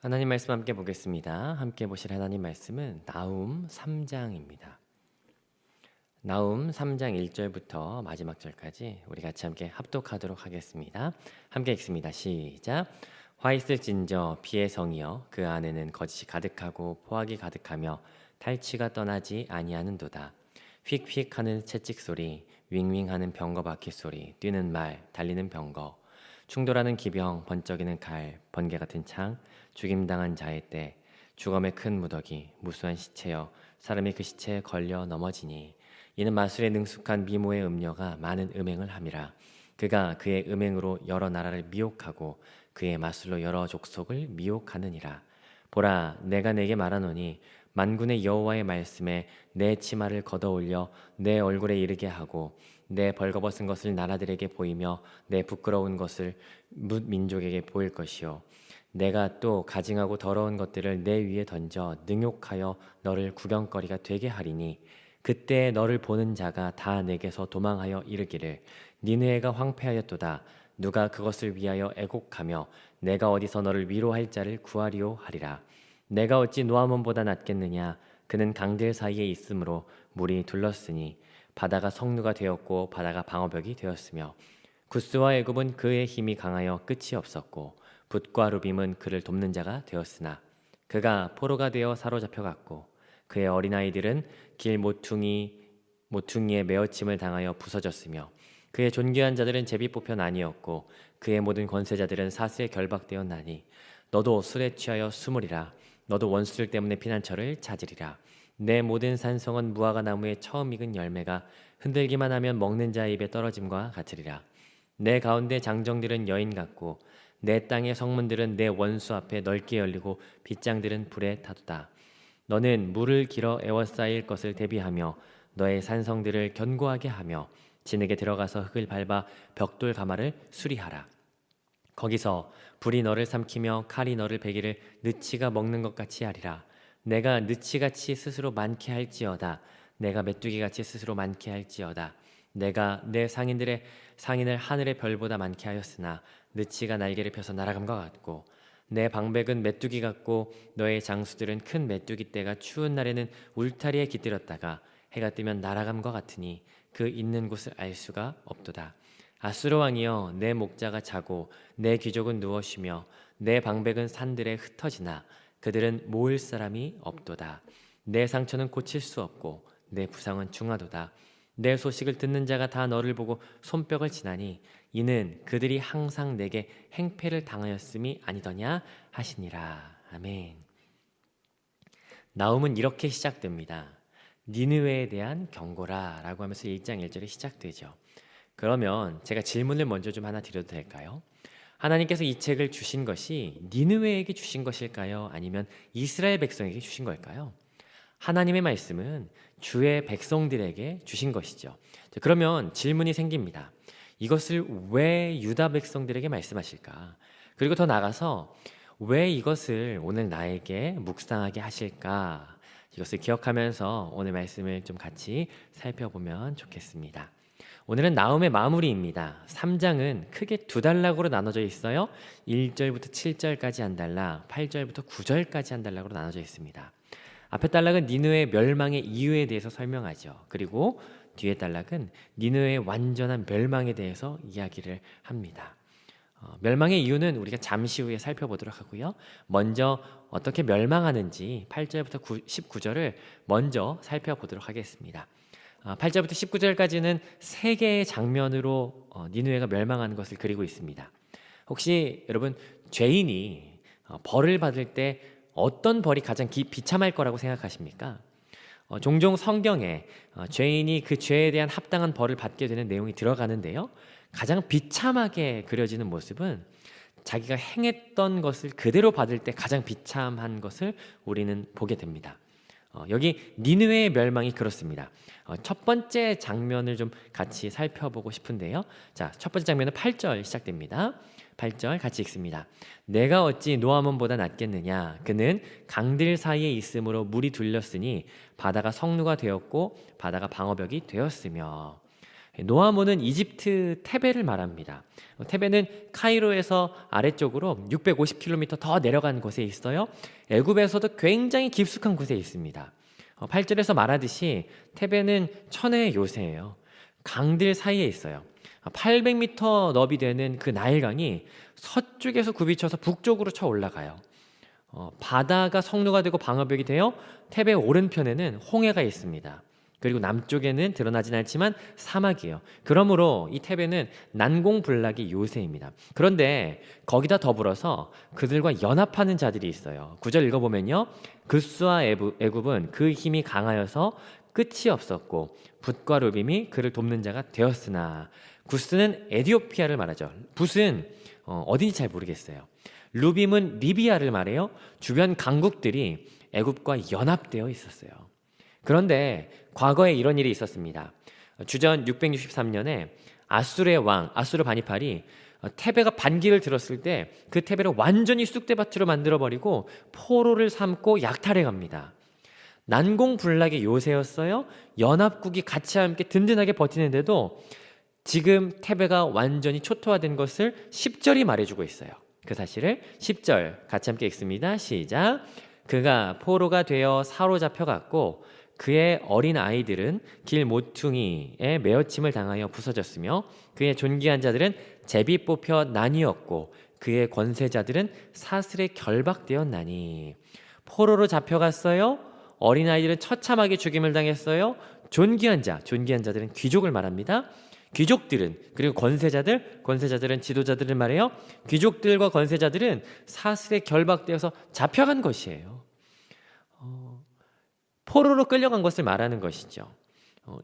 하나님 말씀 함께 보겠습니다. 함께 보실 하나님 말씀은 나훔 3장입니다. 나훔 3장 1절부터 마지막 절까지 우리 같이 함께 합독하도록 하겠습니다. 함께 읽습니다. 시작. 화 있을진저 비의 성이여 그 안에는 거짓이 가득하고 포악이 가득하며 탈취가 떠나지 아니하는도다. 휙휙 하는 채찍 소리, 윙윙 하는 병거 바퀴 소리, 뛰는 말, 달리는 병거, 충돌하는 기병, 번쩍이는 칼, 번개 같은 창, 죽임당한 자의 때, 죽음의 큰 무더기, 무수한 시체여 사람이 그 시체에 걸려 넘어지니 이는 마술에 능숙한 미모의 음녀가 많은 음행을 함이라. 그가 그의 음행으로 여러 나라를 미혹하고 그의 마술로 여러 족속을 미혹하느니라. 보라, 내가 내게 말하노니 만군의 여호와의 말씀에 내 치마를 걷어올려 내 얼굴에 이르게 하고 내 벌거벗은 것을 나라들에게 보이며 내 부끄러운 것을 뭇 민족에게 보일 것이요 내가 또 가증하고 더러운 것들을 내 위에 던져 능욕하여 너를 구경거리가 되게 하리니 그때 너를 보는 자가 다 내게서 도망하여 이르기를 니느웨가 황폐하였도다. 누가 그것을 위하여 애곡하며 내가 어디서 너를 위로할 자를 구하리오 하리라. 내가 어찌 노아몬보다 낫겠느냐. 그는 강들 사이에 있으므로 물이 둘렀으니 바다가 성루가 되었고 바다가 방어벽이 되었으며 구스와 애굽은 그의 힘이 강하여 끝이 없었고 붓과 루빔은 그를 돕는 자가 되었으나 그가 포로가 되어 사로잡혀갔고 그의 어린아이들은 길 모퉁이에 메어침을 당하여 부서졌으며 그의 존귀한 자들은 제비 뽑혀 나뉘었고 그의 모든 권세자들은 사슬에 결박되었나니 너도 술에 취하여 숨으리라. 너도 원수들 때문에 피난처를 찾으리라. 내 모든 산성은 무화과 나무에 처음 익은 열매가 흔들기만 하면 먹는 자의 입에 떨어짐과 같으리라. 내 가운데 장정들은 여인 같고 내 땅의 성문들은 내 원수 앞에 넓게 열리고 빗장들은 불에 타도다. 너는 물을 길어 에워싸일 것을 대비하며 너의 산성들을 견고하게 하며 진흙에 들어가서 흙을 밟아 벽돌 가마를 수리하라. 거기서 불이 너를 삼키며 칼이 너를 베기를 느치가 먹는 것 같이 하리라. 내가 느치같이 스스로 많게 할지어다. 내가 메뚜기같이 스스로 많게 할지어다. 내가 내 상인을 하늘의 별보다 많게 하였으나 느치가 날개를 펴서 날아감과 같고 내 방백은 메뚜기 같고 너의 장수들은 큰 메뚜기 떼가 추운 날에는 울타리에 깃들었다가 해가 뜨면 날아감과 같으니 그 있는 곳을 알 수가 없도다. 아수르 왕이여 내 목자가 자고 내 귀족은 누워 쉬며 내 방백은 산들에 흩어지나 그들은 모을 사람이 없도다. 내 상처는 고칠 수 없고 내 부상은 중하도다. 내 소식을 듣는 자가 다 너를 보고 손뼉을 치나니 이는 그들이 항상 내게 행패를 당하였음이 아니더냐 하시니라. 아멘. 나훔은 이렇게 시작됩니다. 니느웨에 대한 경고라 라고 하면서 1장 1절에 시작되죠. 그러면 제가 질문을 먼저 좀 하나 드려도 될까요? 하나님께서 이 책을 주신 것이 니느웨에게 주신 것일까요? 아니면 이스라엘 백성에게 주신 걸까요? 하나님의 말씀은 주의 백성들에게 주신 것이죠. 그러면 질문이 생깁니다. 이것을 왜 유다 백성들에게 말씀하실까? 그리고 더 나아가서 왜 이것을 오늘 나에게 묵상하게 하실까? 이것을 기억하면서 오늘 말씀을 좀 같이 살펴보면 좋겠습니다. 오늘은 나훔의 마무리입니다. 3장은 크게 두 단락으로 나눠져 있어요. 1절부터 7절까지 한 단락, 8절부터 9절까지 한 단락으로 나눠져 있습니다. 앞에 단락은 니느웨 멸망의 이유에 대해서 설명하죠. 그리고 뒤에 단락은 니느웨의 완전한 멸망에 대해서 이야기를 합니다. 멸망의 이유는 우리가 잠시 후에 살펴보도록 하고요. 먼저 어떻게 멸망하는지 8절부터 19절을 먼저 살펴보도록 하겠습니다. 8절부터 19절까지는 세 개의 장면으로 니느웨가 멸망하는 것을 그리고 있습니다. 혹시 여러분 죄인이 벌을 받을 때 어떤 벌이 가장 비참할 거라고 생각하십니까? 종종 성경에 죄인이 그 죄에 대한 합당한 벌을 받게 되는 내용이 들어가는데요. 가장 비참하게 그려지는 모습은 자기가 행했던 것을 그대로 받을 때 가장 비참한 것을 우리는 보게 됩니다. 여기 니느웨의 멸망이 그렇습니다. 첫 번째 장면을 좀 같이 살펴보고 싶은데요. 자, 첫 번째 장면은 8절 시작됩니다. 8절 같이 읽습니다. 내가 어찌 노아몬보다 낫겠느냐. 그는 강들 사이에 있으므로 물이 둘렸으니 바다가 성루가 되었고 바다가 방어벽이 되었으며. 노아모는 이집트 테베를 말합니다. 테베는 카이로에서 아래쪽으로 650km 더 내려간 곳에 있어요. 애굽에서도 굉장히 깊숙한 곳에 있습니다. 8절에서 말하듯이 테베는 천혜의 요새예요. 강들 사이에 있어요. 800m 너비 되는 그 나일강이 서쪽에서 굽이쳐서 북쪽으로 쳐 올라가요. 바다가 성루가 되고 방어벽이 되어 테베 오른편에는 홍해가 있습니다. 그리고 남쪽에는 드러나진 않지만 사막이에요. 그러므로 이 테베는 난공불락의 요새입니다. 그런데 거기다 더불어서 그들과 연합하는 자들이 있어요. 9절 읽어보면요, 그스와 애굽은 그 힘이 강하여서 끝이 없었고 붓과 루빔이 그를 돕는 자가 되었으나, 구스는 에디오피아를 말하죠. 붓은 어딘지 잘 모르겠어요. 루빔은 리비아를 말해요. 주변 강국들이 애굽과 연합되어 있었어요. 그런데 과거에 이런 일이 있었습니다. 주전 663년에 아수르의 왕 아수르 바니팔이 테베가 반기를 들었을 때 그 테베를 완전히 쑥대밭으로 만들어버리고 포로를 삼고 약탈해 갑니다. 난공불락의 요새였어요. 연합국이 같이 함께 든든하게 버티는데도 지금 테베가 완전히 초토화된 것을 10절이 말해주고 있어요. 그 사실을 10절 같이 함께 읽습니다. 시작. 그가 포로가 되어 사로잡혀갔고 그의 어린 아이들은 길 모퉁이에 메어침을 당하여 부서졌으며 그의 존귀한 자들은 제비 뽑혀 나뉘었고 그의 권세자들은 사슬에 결박되었나니. 포로로 잡혀갔어요. 어린아이들은 처참하게 죽임을 당했어요. 존귀한 자들은 귀족을 말합니다. 귀족들은, 그리고 권세자들은 지도자들을 말해요. 귀족들과 권세자들은 사슬에 결박되어서 잡혀간 것이에요. 포로로 끌려간 것을 말하는 것이죠.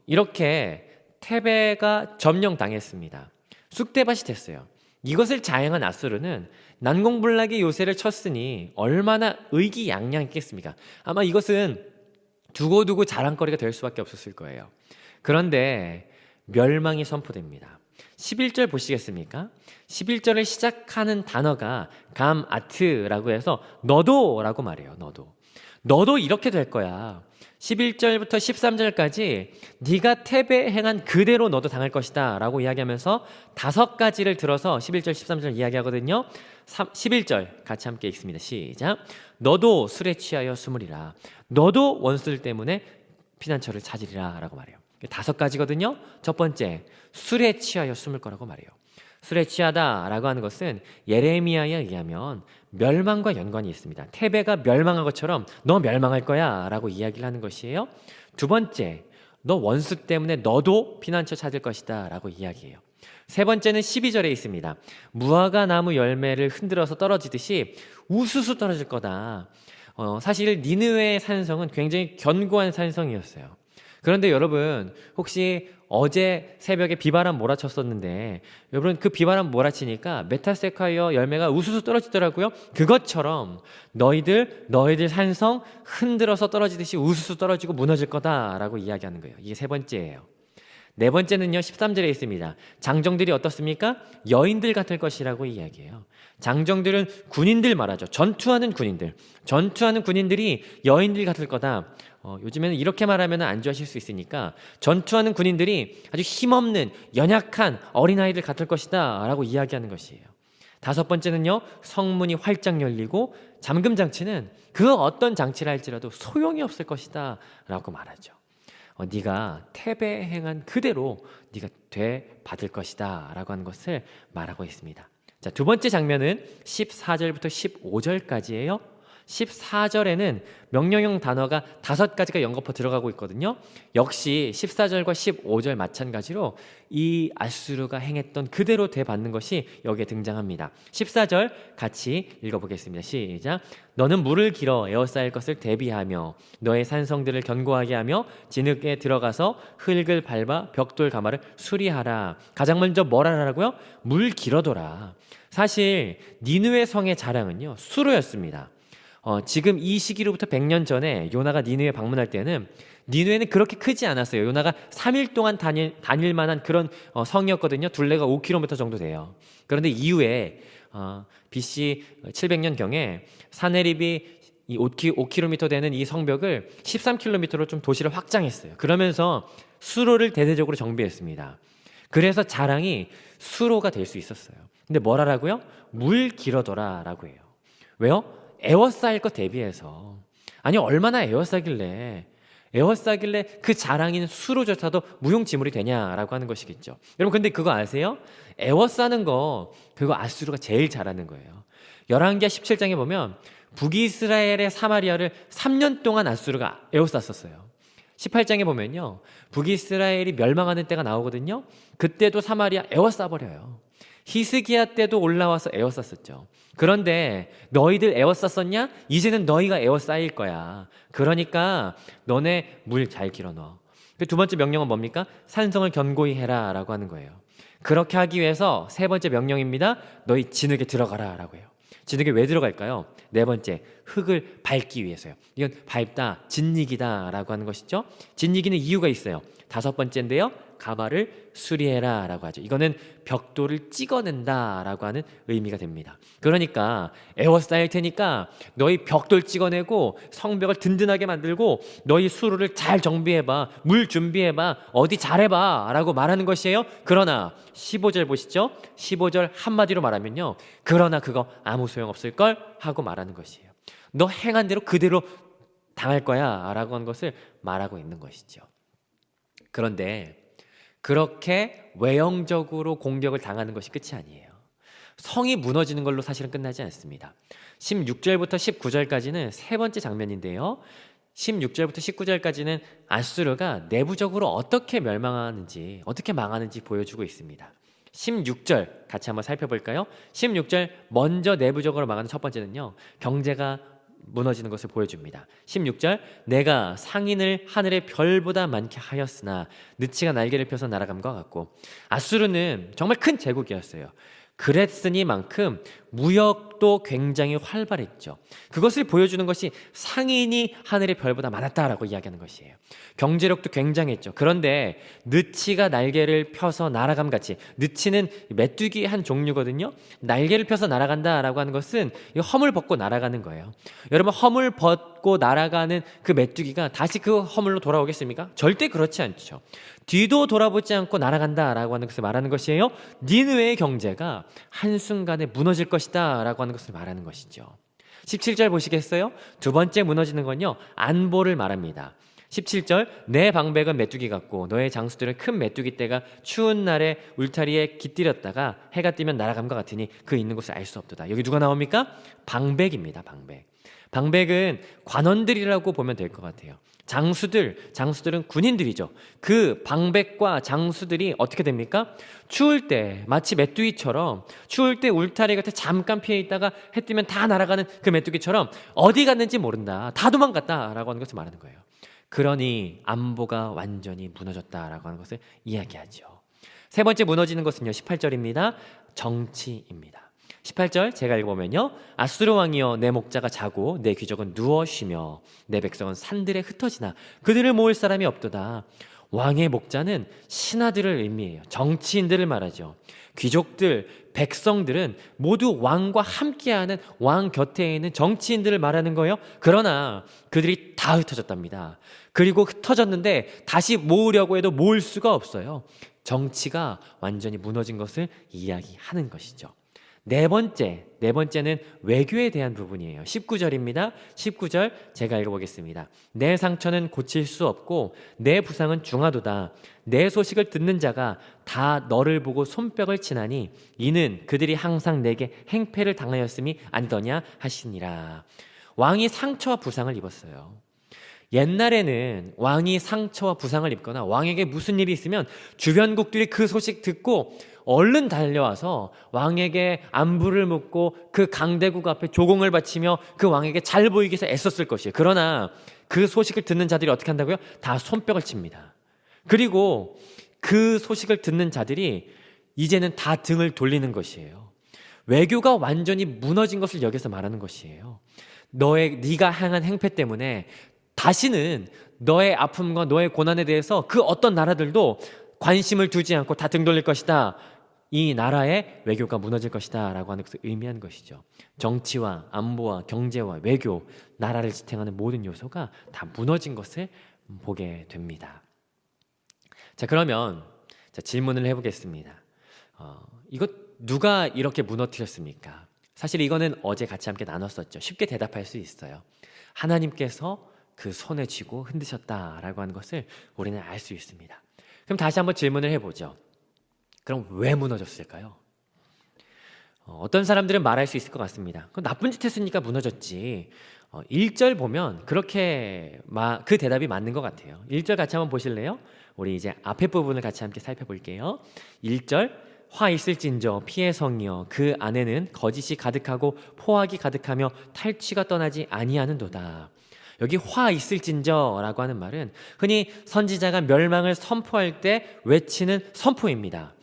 이렇게 테베가 점령당했습니다. 쑥대밭이 됐어요. 이것을 자행한 아수르는 난공불락의 요새를 쳤으니 얼마나 의기양양했겠습니까? 아마 이것은 두고두고 자랑거리가 될 수밖에 없었을 거예요. 그런데 멸망이 선포됩니다. 11절 보시겠습니까? 11절을 시작하는 단어가 감아트라고 해서 너도라고 말해요. 너도 이렇게 될 거야. 11절부터 13절까지 네가 테베에 행한 그대로 너도 당할 것이다 라고 이야기하면서 5가지를 들어서 11절 13절 이야기하거든요. 11절 같이 함께 읽습니다. 시작. 너도 술에 취하여 숨으리라. 너도 원수들 때문에 피난처를 찾으리라 라고 말해요. 5가지거든요. 첫 번째, 술에 취하여 숨을 거라고 말해요. 술에 취하다라고 하는 것은 예레미야에 의하면 멸망과 연관이 있습니다. 테베가 멸망한 것처럼 너 멸망할 거야 라고 이야기를 하는 것이에요. 두 번째, 너 원수 때문에 너도 피난처 찾을 것이다 라고 이야기해요. 세 번째는 12절에 있습니다. 무화과 나무 열매를 흔들어서 떨어지듯이 우수수 떨어질 거다. 사실 니느웨의 산성은 굉장히 견고한 산성이었어요. 그런데 여러분, 혹시 어제 새벽에 비바람 몰아쳤었는데 여러분, 그 비바람 몰아치니까 메타세콰이어 열매가 우수수 떨어지더라고요. 그것처럼 너희들 산성 흔들어서 떨어지듯이 우수수 떨어지고 무너질 거다라고 이야기하는 거예요. 이게 세 번째예요. 네 번째는요, 13절에 있습니다. 장정들이 어떻습니까? 여인들 같을 것이라고 이야기해요. 장정들은 군인들 말하죠. 전투하는 군인들이 여인들 같을 거다. 요즘에는 이렇게 말하면 안주하실 수 있으니까 전투하는 군인들이 아주 힘없는 연약한 어린아이들 같을 것이다 라고 이야기하는 것이에요. 5번째는요, 성문이 활짝 열리고 잠금장치는 그 어떤 장치를 할지라도 소용이 없을 것이다 라고 말하죠. 네가 테베에 행한 그대로 네가 되받을 것이다 라고 하는 것을 말하고 있습니다. 자, 두 번째 장면은 14절부터 15절까지예요. 14절에는 명령형 단어가 5가지가 연거푸 들어가고 있거든요. 역시 14절과 15절 마찬가지로 이 아수르가 행했던 그대로 되받는 것이 여기에 등장합니다. 14절 같이 읽어보겠습니다. 시작. 너는 물을 길어 에워싸일 것을 대비하며 너의 산성들을 견고하게 하며 진흙에 들어가서 흙을 밟아 벽돌 가마를 수리하라. 가장 먼저 뭘 하라고요? 물 길어둬라. 사실 니느웨 성의 자랑은요, 수로였습니다. 지금 이 시기로부터 100년 전에 요나가 니느웨 방문할 때는 니느웨는 그렇게 크지 않았어요. 요나가 3일 동안 다닐 만한 그런 성이었거든요. 둘레가 5km 정도 돼요. 그런데 이후에 BC 700년경에 사네립이 이 5km 되는 이 성벽을 13km로 좀 도시를 확장했어요. 그러면서 수로를 대대적으로 정비했습니다. 그래서 자랑이 수로가 될 수 있었어요. 근데 뭘 하라고요? 물 길어둬라라고 해요. 왜요? 에워싸일 것 대비해서. 아니 얼마나 에워싸길래 그 자랑인 수로조차도 무용지물이 되냐라고 하는 것이겠죠. 여러분 근데 그거 아세요? 에워싸는 거 그거 아수르가 제일 잘하는 거예요. 열왕기하 17장에 보면 북이스라엘의 사마리아를 3년 동안 아수르가 에워쌌었어요. 18장에 보면요, 북이스라엘이 멸망하는 때가 나오거든요. 그때도 사마리아 에워싸버려요. 히스기야 때도 올라와서 에워쌌었죠. 그런데 너희들 에워쌌었냐? 이제는 너희가 에워싸일 거야. 그러니까 너네 물 잘 길어넣어. 그 두 번째 명령은 뭡니까? 산성을 견고히 해라 라고 하는 거예요. 그렇게 하기 위해서 세 번째 명령입니다. 너희 진흙에 들어가라 라고 해요. 진흙에 왜 들어갈까요? 네 번째, 흙을 밟기 위해서요. 이건 밟다, 짓이기다 라고 하는 것이죠. 짓이기는 이유가 있어요. 다섯 번째인데요, 가마를 수리해라 라고 하죠. 이거는 벽돌을 찍어낸다 라고 하는 의미가 됩니다. 그러니까 에워싸일 테니까 너희 벽돌 찍어내고 성벽을 든든하게 만들고 너희 수로를 잘 정비해봐, 물 준비해봐, 어디 잘해봐 라고 말하는 것이에요. 그러나 15절 보시죠. 15절 한마디로 말하면요, 그러나 그거 아무 소용없을걸 하고 말하는 것이에요. 너 행한 대로 그대로 당할 거야 라고 하는 것을 말하고 있는 것이죠. 그런데 그렇게 외형적으로 공격을 당하는 것이 끝이 아니에요. 성이 무너지는 걸로 사실은 끝나지 않습니다. 16절부터 19절까지는 세 번째 장면인데요. 16절부터 19절까지는 아수르가 내부적으로 어떻게 멸망하는지, 어떻게 망하는지 보여주고 있습니다. 16절 같이 한번 살펴볼까요? 16절 먼저 내부적으로 망하는 첫 번째는요, 경제가 무너지는 것을 보여줍니다. 16절, 내가 상인을 하늘의 별보다 많게 하였으나 느치가 날개를 펴서 날아감과 같고. 아수르는 정말 큰 제국이었어요. 그랬으니만큼 무역도 굉장히 활발했죠. 그것을 보여주는 것이 상인이 하늘의 별보다 많았다라고 이야기하는 것이에요. 경제력도 굉장했죠. 그런데 느치가 날개를 펴서 날아감같이, 느치는 메뚜기의 한 종류거든요. 날개를 펴서 날아간다라고 하는 것은 허물 벗고 날아가는 거예요. 여러분, 허물 벗고 날아가는 그 메뚜기가 다시 그 허물로 돌아오겠습니까? 절대 그렇지 않죠. 뒤도 돌아보지 않고 날아간다라고 하는 것을 말하는 것이에요. 니느웨의 경제가 한순간에 무너질 것이다 라고 하는 것을 말하는 것이죠. 17절 보시겠어요? 두 번째 무너지는 건요, 안보를 말합니다. 17절, 내 방백은 메뚜기 같고 너의 장수들은 큰 메뚜기 떼가 추운 날에 울타리에 깃들였다가 해가 뜨면 날아감과 같으니 그 있는 곳을 알 수 없도다. 여기 누가 나옵니까? 방백입니다. 방백. 방백은 관원들이라고 보면 될 것 같아요. 장수들은 군인들이죠. 그 방백과 장수들이 어떻게 됩니까? 추울 때 마치 메뚜기처럼, 추울 때 울타리 곁에 잠깐 피해 있다가 해 뜨면 다 날아가는 그 메뚜기처럼 어디 갔는지 모른다, 다 도망갔다라고 하는 것을 말하는 거예요. 그러니 안보가 완전히 무너졌다라고 하는 것을 이야기하죠. 세 번째 무너지는 것은요, 18절입니다. 정치입니다. 18절 제가 읽어보면요, 아수르 왕이여, 내 목자가 자고 내 귀족은 누워 쉬며 내 백성은 산들에 흩어지나 그들을 모을 사람이 없도다. 왕의 목자는 신하들을 의미해요. 정치인들을 말하죠. 귀족들, 백성들은 모두 왕과 함께하는, 왕 곁에 있는 정치인들을 말하는 거예요. 그러나 그들이 다 흩어졌답니다. 그리고 흩어졌는데 다시 모으려고 해도 모을 수가 없어요. 정치가 완전히 무너진 것을 이야기하는 것이죠. 네 번째는 외교에 대한 부분이에요. 19절입니다. 19절 제가 읽어보겠습니다. 내 상처는 고칠 수 없고 내 부상은 중하도다. 내 소식을 듣는 자가 다 너를 보고 손뼉을 치나니 이는 그들이 항상 내게 행패를 당하였음이 아니더냐 하시니라. 왕이 상처와 부상을 입었어요. 옛날에는 왕이 상처와 부상을 입거나 왕에게 무슨 일이 있으면 주변국들이 그 소식 듣고 얼른 달려와서 왕에게 안부를 묻고 그 강대국 앞에 조공을 바치며 그 왕에게 잘 보이기 위해서 애썼을 것이에요. 그러나 그 소식을 듣는 자들이 어떻게 한다고요? 다 손뼉을 칩니다. 그리고 그 소식을 듣는 자들이 이제는 다 등을 돌리는 것이에요. 외교가 완전히 무너진 것을 여기서 말하는 것이에요. 네가 행한 행패 때문에 다시는 너의 아픔과 너의 고난에 대해서 그 어떤 나라들도 관심을 두지 않고 다 등 돌릴 것이다. 이 나라의 외교가 무너질 것이다 라고 하는 것을 의미하는 것이죠. 정치와 안보와 경제와 외교, 나라를 지탱하는 모든 요소가 다 무너진 것을 보게 됩니다. 자, 그러면 자, 질문을 해보겠습니다. 이거 누가 이렇게 무너뜨렸습니까? 사실 이거는 어제 같이 함께 나눴었죠. 쉽게 대답할 수 있어요. 하나님께서 그 손에 쥐고 흔드셨다라고 하는 것을 우리는 알 수 있습니다. 그럼 다시 한번 질문을 해보죠. 그럼 왜 무너졌을까요? 어떤 사람들은 말할 수 있을 것 같습니다. 그럼 나쁜 짓 했으니까 무너졌지. 1절 보면 그렇게 그 대답이 맞는 것 같아요. 1절 같이 한번 보실래요? 우리 이제 앞에 부분을 같이 함께 살펴볼게요. 1절 화 있을진저 피의 성이여 그 안에는 거짓이 가득하고 포악이 가득하며 탈취가 떠나지 아니하는도다. 여기 화 있을진저라고 하는 말은 흔히 선지자가 멸망을 선포할 때 외치는 선포입니다.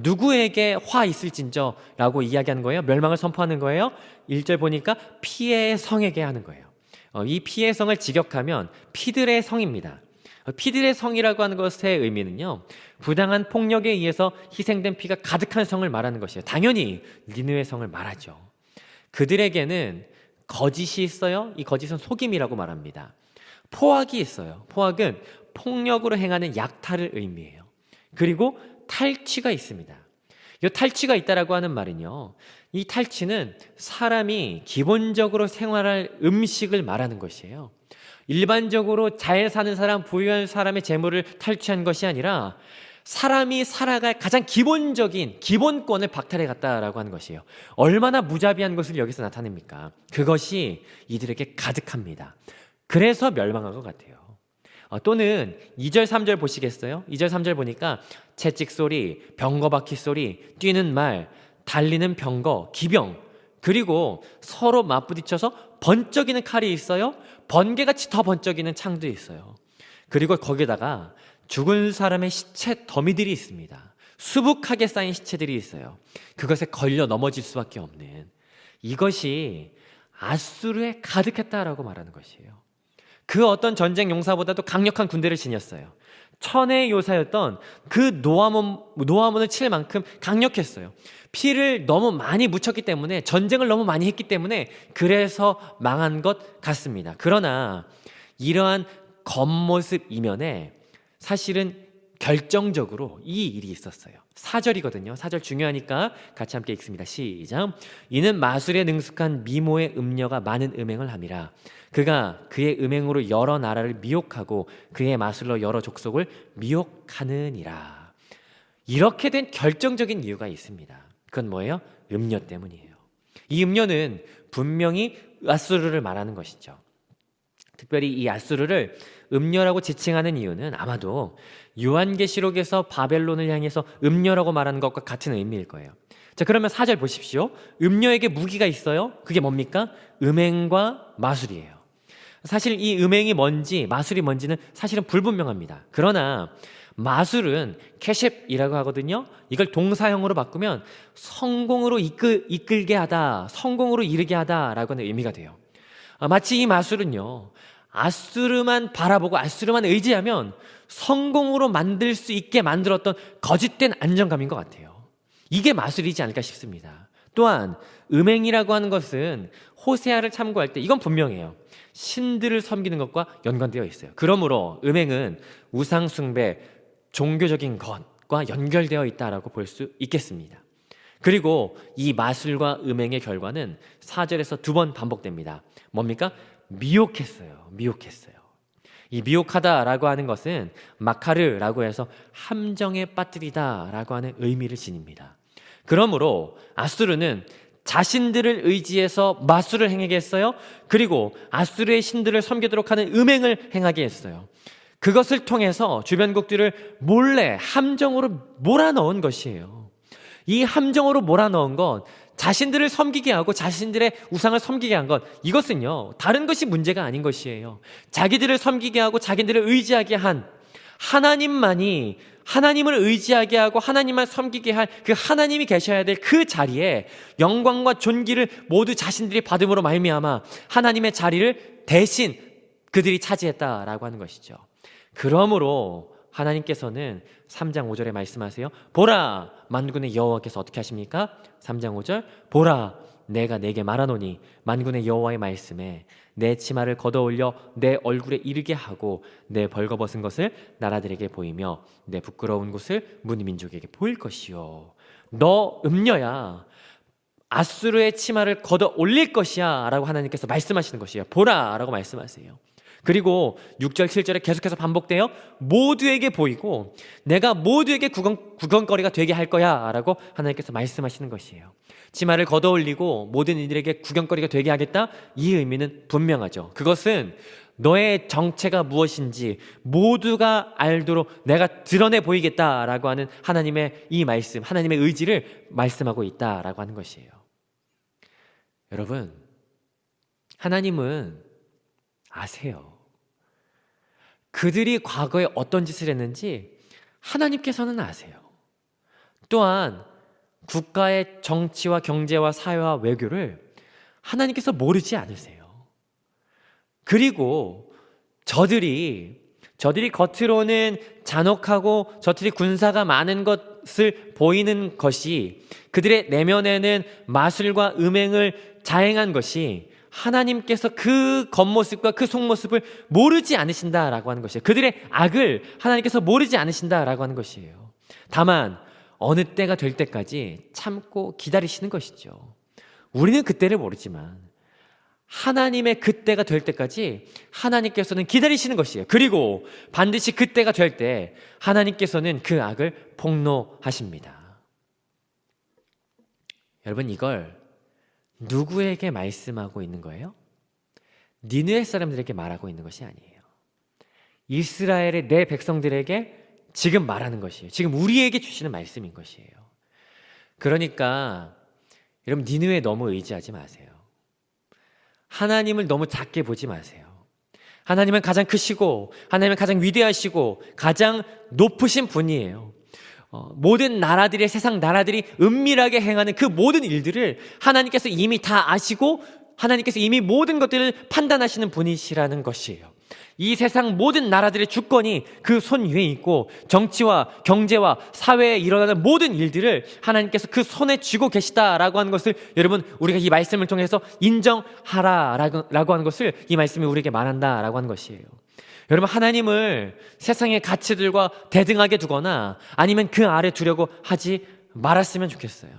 누구에게 화 있을진저라고 이야기하는 거예요? 멸망을 선포하는 거예요? 1절 보니까 피의 성에게 하는 거예요. 이 피의 성을 직역하면 피들의 성입니다. 피들의 성이라고 하는 것의 의미는요, 부당한 폭력에 의해서 희생된 피가 가득한 성을 말하는 것이에요. 당연히 니느웨 성을 말하죠. 그들에게는 거짓이 있어요. 이 거짓은 속임이라고 말합니다. 포악이 있어요. 포악은 폭력으로 행하는 약탈을 의미해요. 그리고 탈취가 있습니다. 이 탈취가 있다라고 하는 말은요, 이 탈취는 사람이 기본적으로 생활할 음식을 말하는 것이에요. 일반적으로 잘 사는 사람, 부유한 사람의 재물을 탈취한 것이 아니라 사람이 살아갈 가장 기본적인 기본권을 박탈해 갔다라고 하는 것이에요. 얼마나 무자비한 것을 여기서 나타냅니까? 그것이 이들에게 가득합니다. 그래서 멸망한 것 같아요. 또는 2절 3절 보시겠어요? 2절 3절 보니까 채찍 소리, 병거 바퀴 소리, 뛰는 말, 달리는 병거, 기병, 그리고 서로 맞부딪혀서 번쩍이는 칼이 있어요. 번개같이 더 번쩍이는 창도 있어요. 그리고 거기다가 죽은 사람의 시체 더미들이 있습니다. 수북하게 쌓인 시체들이 있어요. 그것에 걸려 넘어질 수밖에 없는, 이것이 아수르에 가득했다라고 말하는 것이에요. 그 어떤 전쟁 용사보다도 강력한 군대를 지녔어요. 천의 요사였던 그 노아몬을 칠 만큼 강력했어요. 피를 너무 많이 묻혔기 때문에, 전쟁을 너무 많이 했기 때문에 그래서 망한 것 같습니다. 그러나 이러한 겉모습 이면에 사실은 결정적으로 이 일이 있었어요. 4절이거든요. 4절 중요하니까 같이 함께 읽습니다. 시작. 이는 마술에 능숙한 미모의 음녀가 많은 음행을 함이라. 그가 그의 음행으로 여러 나라를 미혹하고 그의 마술로 여러 족속을 미혹하느니라. 이렇게 된 결정적인 이유가 있습니다. 그건 뭐예요? 음녀 때문이에요. 이 음녀는 분명히 아수르를 말하는 것이죠. 특별히 이 아수르를 음녀라고 지칭하는 이유는 아마도 요한계시록에서 바벨론을 향해서 음녀라고 말하는 것과 같은 의미일 거예요. 자, 그러면 4절 보십시오. 음녀에게 무기가 있어요. 그게 뭡니까? 음행과 마술이에요. 사실 이 음행이 뭔지 마술이 뭔지는 사실은 불분명합니다. 그러나 마술은 캐셉이라고 하거든요. 이걸 동사형으로 바꾸면 성공으로 이끌게 하다, 성공으로 이르게 하다라고 하는 의미가 돼요. 마치 이 마술은요, 아수르만 바라보고 아수르만 의지하면 성공으로 만들 수 있게 만들었던 거짓된 안정감인 것 같아요. 이게 마술이지 않을까 싶습니다. 또한 음행이라고 하는 것은 호세아를 참고할 때 이건 분명해요. 신들을 섬기는 것과 연관되어 있어요. 그러므로 음행은 우상 숭배, 종교적인 것과 연결되어 있다라고 볼 수 있겠습니다. 그리고 이 마술과 음행의 결과는 4절에서 2번 반복됩니다. 뭡니까? 미혹했어요. 이 미혹하다라고 하는 것은 마카르라고 해서 함정에 빠뜨리다라고 하는 의미를 지닙니다. 그러므로 아수르는 자신들을 의지해서 마술을 행하게 했어요. 그리고 아수르의 신들을 섬기도록 하는 음행을 행하게 했어요. 그것을 통해서 주변국들을 몰래 함정으로 몰아넣은 것이에요. 이 함정으로 몰아넣은 것, 자신들을 섬기게 하고 자신들의 우상을 섬기게 한 것, 이것은요 다른 것이 문제가 아닌 것이에요. 자기들을 섬기게 하고 자기들을 의지하게 한 하나님만이, 하나님을 의지하게 하고 하나님만 섬기게 할 그 하나님이 계셔야 될 그 자리에 영광과 존귀를 모두 자신들이 받음으로 말미암아 하나님의 자리를 대신 그들이 차지했다라고 하는 것이죠. 그러므로 하나님께서는 3장 5절에 말씀하세요. 보라, 만군의 여호와께서 어떻게 하십니까? 3장 5절, 보라, 내가 네게 말하노니 만군의 여호와의 말씀에 내 치마를 걷어 올려 내 얼굴에 이르게 하고 내 벌거벗은 것을 나라들에게 보이며 내 부끄러운 곳을 문민족에게 보일 것이요 너 음녀야 아수르의 치마를 걷어 올릴 것이야 라고 하나님께서 말씀하시는 것이에요. 보라 라고 말씀하세요. 그리고 6절 7절에 계속해서 반복되어 모두에게 보이고 내가 모두에게 구경거리가 되게 할 거야 라고 하나님께서 말씀하시는 것이에요. 치마를 걷어 올리고 모든 이들에게 구경거리가 되게 하겠다, 이 의미는 분명하죠. 그것은 너의 정체가 무엇인지 모두가 알도록 내가 드러내 보이겠다라고 하는 하나님의 이 말씀, 하나님의 의지를 말씀하고 있다라고 하는 것이에요. 여러분, 하나님은 아세요. 그들이 과거에 어떤 짓을 했는지 하나님께서는 아세요. 또한 국가의 정치와 경제와 사회와 외교를 하나님께서 모르지 않으세요. 그리고 저들이 겉으로는 잔혹하고 저들이 군사가 많은 것을 보이는 것이 그들의 내면에는 마술과 음행을 자행한 것이 하나님께서 그 겉모습과 그 속모습을 모르지 않으신다라고 하는 것이에요. 그들의 악을 하나님께서 모르지 않으신다라고 하는 것이에요. 다만 어느 때가 될 때까지 참고 기다리시는 것이죠. 우리는 그때를 모르지만 하나님의 그때가 될 때까지 하나님께서는 기다리시는 것이에요. 그리고 반드시 그때가 될 때 하나님께서는 그 악을 폭로하십니다. 여러분, 이걸 누구에게 말씀하고 있는 거예요? 니느웨 사람들에게 말하고 있는 것이 아니에요. 이스라엘의 내 백성들에게 지금 말하는 것이에요. 지금 우리에게 주시는 말씀인 것이에요. 그러니까 여러분, 니느웨 너무 의지하지 마세요. 하나님을 너무 작게 보지 마세요. 하나님은 가장 크시고 하나님은 가장 위대하시고 가장 높으신 분이에요. 모든 나라들의 세상 나라들이 은밀하게 행하는 그 모든 일들을 하나님께서 이미 다 아시고 하나님께서 이미 모든 것들을 판단하시는 분이시라는 것이에요. 이 세상 모든 나라들의 주권이 그 손 위에 있고 정치와 경제와 사회에 일어나는 모든 일들을 하나님께서 그 손에 쥐고 계시다라고 하는 것을 여러분, 우리가 이 말씀을 통해서 인정하라라고 하는 것을 이 말씀이 우리에게 말한다라고 하는 것이에요. 여러분, 하나님을 세상의 가치들과 대등하게 두거나 아니면 그 아래 두려고 하지 말았으면 좋겠어요.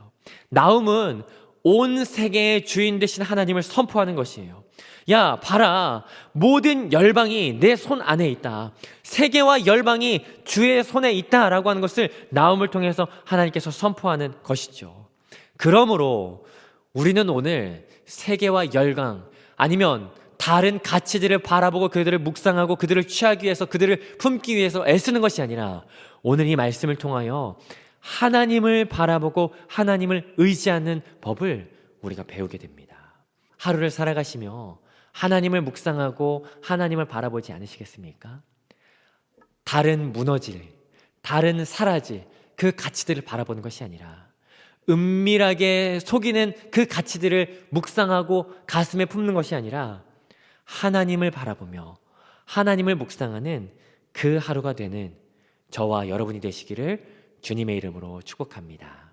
나움은 온 세계의 주인 되신 하나님을 선포하는 것이에요. 야, 봐라, 모든 열방이 내 손 안에 있다. 세계와 열방이 주의 손에 있다라고 하는 것을 나움을 통해서 하나님께서 선포하는 것이죠. 그러므로 우리는 오늘 세계와 열강 아니면 다른 가치들을 바라보고 그들을 묵상하고 그들을 취하기 위해서 그들을 품기 위해서 애쓰는 것이 아니라 오늘 이 말씀을 통하여 하나님을 바라보고 하나님을 의지하는 법을 우리가 배우게 됩니다. 하루를 살아가시며 하나님을 묵상하고 하나님을 바라보지 않으시겠습니까? 다른 무너질, 다른 사라질 그 가치들을 바라보는 것이 아니라 은밀하게 속이는 그 가치들을 묵상하고 가슴에 품는 것이 아니라 하나님을 바라보며 하나님을 묵상하는 그 하루가 되는 저와 여러분이 되시기를 주님의 이름으로 축복합니다.